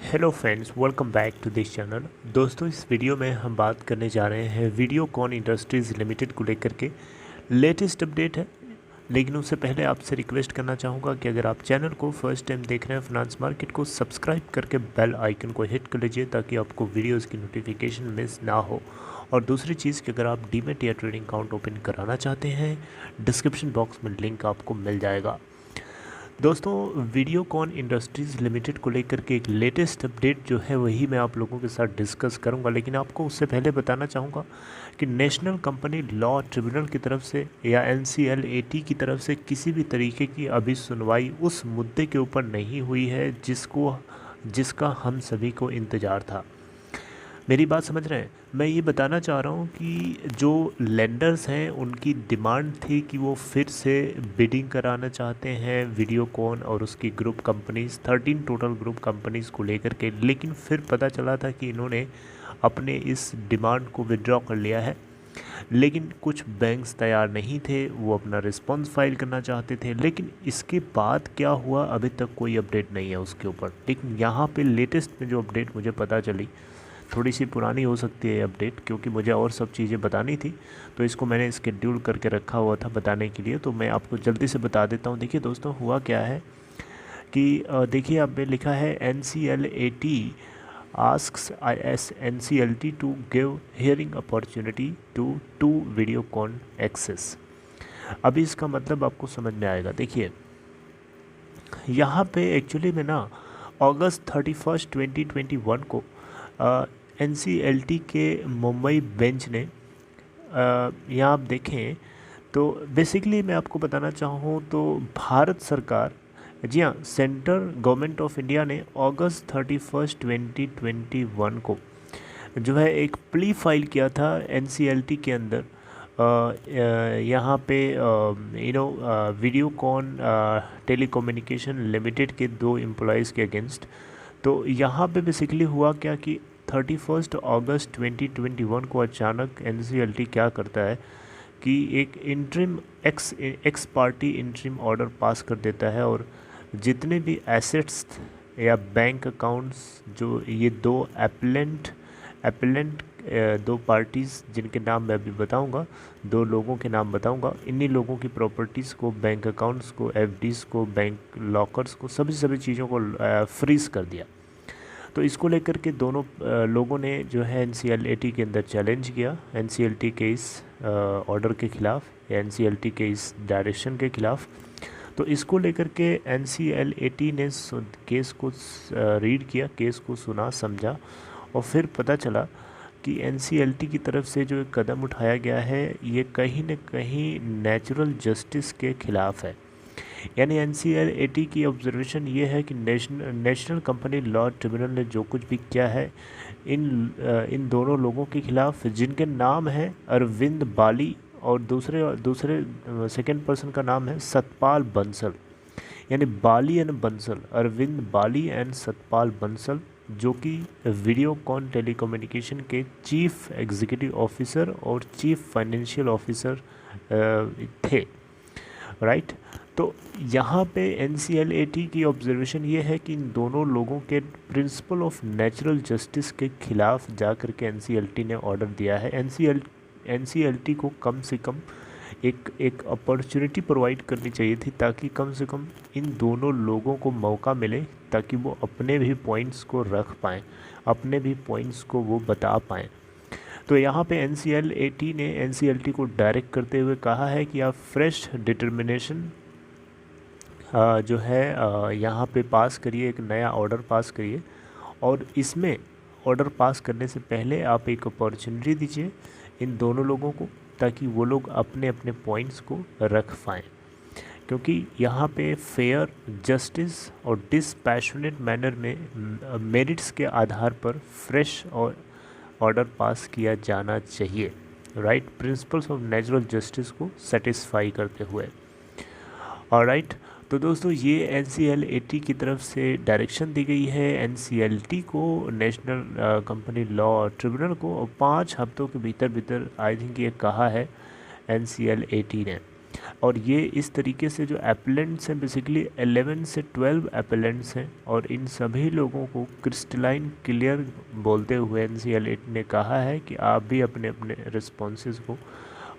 Hello friends, welcome back to this channel. दोस्तों, इस video में हम बात करने जा रहे हैं वीडियोकॉन इंडस्ट्रीज़ लिमिटेड को लेकर के। लेटेस्ट अपडेट है, लेकिन उससे पहले आपसे रिक्वेस्ट करना चाहूँगा कि अगर आप चैनल को फर्स्ट टाइम देख रहे हैं फाइनेंस मार्केट को सब्सक्राइब करके बेल आइकन को हिट कर लीजिए ताकि आपको वीडियोस की नोटिफिकेशन मिस ना हो। और दूसरी चीज़ कि अगर आप डीमैट या ट्रेडिंग अकाउंट ओपन कराना चाहते हैं, डिस्क्रिप्शन बॉक्स में लिंक आपको मिल जाएगा। दोस्तों, वीडियोकॉन इंडस्ट्रीज़ लिमिटेड को लेकर के एक लेटेस्ट अपडेट जो है वही मैं आप लोगों के साथ डिस्कस करूंगा, लेकिन आपको उससे पहले बताना चाहूँगा कि नेशनल कंपनी लॉ ट्रिब्यूनल की तरफ से या NCLAT की तरफ से किसी भी तरीके की अभी सुनवाई उस मुद्दे के ऊपर नहीं हुई है जिसका हम सभी को इंतज़ार था। मेरी बात समझ रहे हैं? मैं ये बताना चाह रहा हूँ कि जो लेंडर्स हैं उनकी डिमांड थी कि वो फिर से बिडिंग कराना चाहते हैं वीडियोकॉन और उसकी group companies 13 total group companies को लेकर के, लेकिन फिर पता चला था कि इन्होंने अपने इस डिमांड को विड्रॉ कर लिया है। लेकिन कुछ बैंक्स तैयार नहीं थे, वो अपना रिस्पॉन्स फाइल करना चाहते थे, लेकिन इसके बाद क्या हुआ अभी तक कोई अपडेट नहीं है उसके ऊपर। लेकिन यहाँ पे लेटेस्ट में जो अपडेट मुझे पता चली, थोड़ी सी पुरानी हो सकती है अपडेट, क्योंकि मुझे और सब चीज़ें बतानी थी, तो इसको मैंने स्केड्यूल करके रखा हुआ था बताने के लिए, तो मैं आपको जल्दी से बता देता हूँ। देखिए दोस्तों, हुआ क्या है कि देखिए अब में लिखा है NCLAT asks NCLT to give hearing opportunity to Videocon access। अभी इसका मतलब आपको समझ में आएगा। देखिए यहाँ पे एक्चुअली में ना अगस्त 31 2021 को NCLT के मुंबई बेंच ने यहाँ आप देखें तो बेसिकली मैं आपको बताना चाहूँ तो भारत सरकार, जी हाँ, सेंट्रल गवर्नमेंट ऑफ इंडिया ने अगस्त 31 2021 को जो है एक प्ली फाइल किया था NCLT के अंदर यहाँ पे वीडियोकॉन टेलीकम्युनिकेशन लिमिटेड के 2 एम्प्लॉयज़ के अगेंस्ट। तो यहाँ पे बेसिकली हुआ क्या कि 31 अगस्त 2021 को अचानक NCLT क्या करता है कि एक interim x party interim order pass कर देता है, और जितने भी एसेट्स या बैंक अकाउंट्स जो ये दो एपेलेंट 2 पार्टीज़ जिनके नाम मैं अभी बताऊंगा, 2 लोगों के नाम बताऊंगा, इन्हीं लोगों की प्रॉपर्टीज़ को, बैंक अकाउंट्स को, FDs को, बैंक लॉकर्स को, सभी चीज़ों को फ्रीज़ कर दिया। तो इसको लेकर के दोनों लोगों ने जो है NCLAT के अंदर चैलेंज किया, NCLT के इस ऑर्डर के ख़िलाफ़ या NCLT के इस डायरेक्शन के ख़िलाफ़। तो इसको लेकर के NCLAT ने केस को रीड किया, केस को सुना समझा, और फिर पता चला कि NCLT की तरफ से जो कदम उठाया गया है ये कहीं न कहीं नेचुरल जस्टिस के ख़िलाफ़ है। यानी NCLAT की ऑब्जर्वेशन ये है कि नेशनल कंपनी लॉ ट्रिब्यूनल ने जो कुछ भी किया है इन दोनों लोगों के खिलाफ, जिनके नाम है अरविंद बाली और दूसरे सेकंड पर्सन का नाम है सतपाल बंसल, यानी बाली एंड बंसल, अरविंद बाली एंड सतपाल बंसल, जो कि वीडियोकॉन टेलीकम्युनिकेशन के चीफ एग्जीक्यूटिव ऑफिसर और चीफ फाइनेंशियल ऑफिसर थे, राइट। तो यहाँ पे NCLAT की ऑब्जर्वेशन ये है कि इन दोनों लोगों के प्रिंसिपल ऑफ नेचुरल जस्टिस के खिलाफ जा कर के NCLT ने ऑर्डर दिया है। NCLT को कम से कम एक अपॉर्चुनिटी प्रोवाइड करनी चाहिए थी, ताकि कम से कम इन दोनों लोगों को मौका मिले ताकि वो अपने भी पॉइंट्स को रख पाएँ, अपने भी पॉइंट्स को वो बता पाएँ। तो यहाँ पे NCLAT ने NCLT को डायरेक्ट करते हुए कहा है कि आप फ्रेश डिटर्मिनेशन जो है यहाँ पे पास करिए, एक नया ऑर्डर पास करिए, और इसमें ऑर्डर पास करने से पहले आप एक अपॉर्चुनिटी दीजिए इन दोनों लोगों को, ताकि वो लोग अपने अपने पॉइंट्स को रख पाएँ, क्योंकि यहाँ पे फेयर, जस्टिस और डिस्पैशनेट मैनर में मेरिट्स के आधार पर फ्रेश और ऑर्डर पास किया जाना चाहिए, right, principles of natural justice को सेटिस्फाई करते हुए। ऑलराइट, तो दोस्तों ये NCLAT की तरफ से डायरेक्शन दी गई है NCLT को, नेशनल कंपनी लॉ ट्रिब्यूनल को, और 5 हफ्तों के भीतर आई थिंक ये कहा है NCLAT ने। और ये इस तरीके से जो एपेलेंट्स हैं बेसिकली 11 से 12 एपेलेंट्स हैं और इन सभी लोगों को क्रिस्टलाइन क्लियर बोलते हुए NCLAT ने कहा है कि आप भी अपने अपने रिस्पॉन्सेज को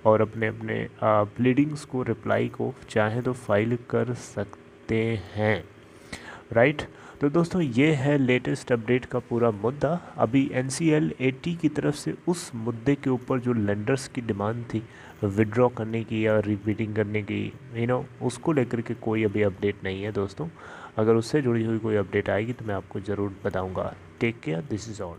और अपने अपने प्लीडिंग्स को रिप्लाई को चाहे तो फाइल कर सकते हैं, राइट। तो दोस्तों ये है लेटेस्ट अपडेट का पूरा मुद्दा। अभी NCLAT की तरफ से उस मुद्दे के ऊपर जो लेंडर्स की डिमांड थी विड्रॉ करने की या रिपीटिंग करने की उसको लेकर के कोई अभी अपडेट नहीं है दोस्तों। अगर उससे जुड़ी हुई कोई अपडेट आएगी तो मैं आपको ज़रूर बताऊंगा। Take care, this is all.